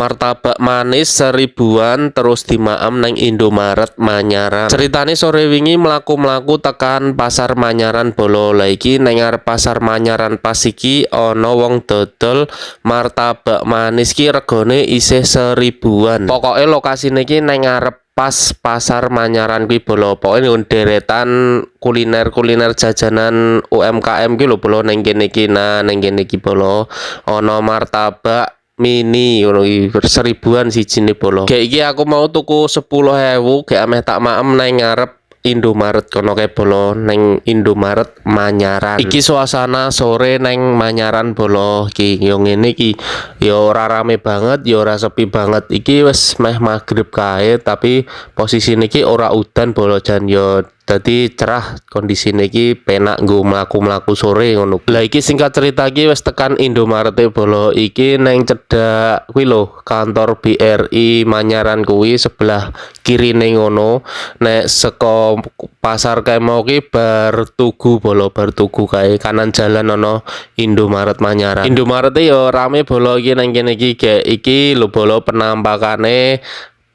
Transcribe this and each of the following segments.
martabak manis seribuan terus dimaem nang Indomaret Manyaran. Ceritane sore wingi mlaku-mlaku tekan pasar Manyaran Bolo. Lah iki nang ngarep pasar Manyaran pas iki ana wong dodol martabak manis ki regane isih seribuan. Pokoke lokasine iki nang ngarep pas pasar Manyaran kuwi Bolo. Pokoke deretan kuliner jajanan UMKM ki lho Bolo nang kene iki. Nah, nang kene iki Bolo ana martabak mini ngono iki seribuan sijine Bolo. Kayak iki aku mau tuku 10.000 gek ameh tak maem nang ngarep Indomaret kono kae Bolo, nang Indomaret Manyaran. Iki suasana sore nang Manyaran Bolo. Iki yo ngene iki yo ora rame banget, yo ora sepi banget. Iki wis meh maghrib kae tapi posisine iki ora udan Bolo jan yo dadi cerah kondisine iki penak nggo mlaku-mlaku sore ngono. Lah iki singkat cerita iki wis tekan Indomaret Bolo. Iki nang cedhak kuwi lho kantor BRI Manyaran kuwi sebelah kirine ngono. Nek saka pasar kae mau ki bar tugu Bolo, bar tugu kae kanan jalan ana Indomaret Manyaran. Indomaret yo rame Bolo iki nang kene iki gek iki lho Bolo penampakane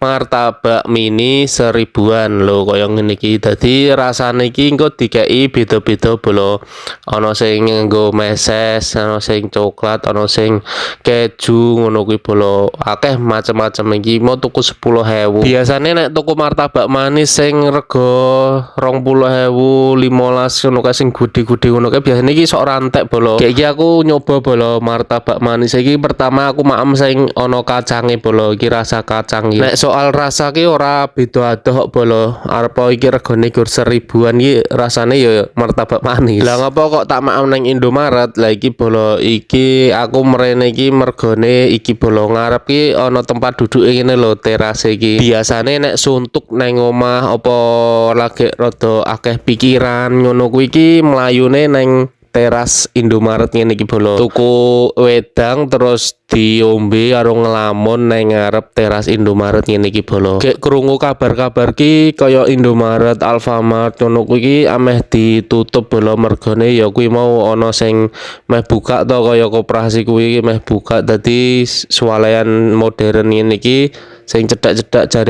martabak mini seribuan lho kaya ngene iki. Dadi rasane iki engko dikeki beda-beda Bolo. Ana sing nganggo meses, ana sing coklat, ana sing keju ngono kuwi Bolo. Akeh macam-macam iki mau tuku 10.000. Biasane nek tuku martabak manis sing rega 20.000, 15 ngono kae sing gede-gede ngono kae biasane iki sok rantek Bolo. Kayak iki aku nyoba Bolo martabak manis iki pertama aku maem sing ana kacange Bolo. Iki rasa kacang iki. Nek soal rasa ki ora beda adoh Bolo. Arep iki regane gur seribuan iki rasane ya martabak manis. Lah ngopo kok tak maem nang Indomaret? Lah iki Bolo iki aku mrene iki mergone iki Bolo ngarep ki ana tempat duduke ngene lho terase iki. Biasane nek suntuk nang omah apa lagi rada akeh pikiran ngono kuwi iki mlayune nang teras Indomaret ngene iki Bolo. Tuku wedang terus diombe karo ngelamun nang ngarep teras Indomaret ngene iki Bolo. Gek krungu kabar-kabar ki kaya Indomaret, Alfamart ngono kuwi ameh ditutup Bolo mergane ya kuwi mau ana sing meh buka to kaya koperasi kuwi meh buka dadi swalayan modern ngene iki sing cedhak-cedhak jare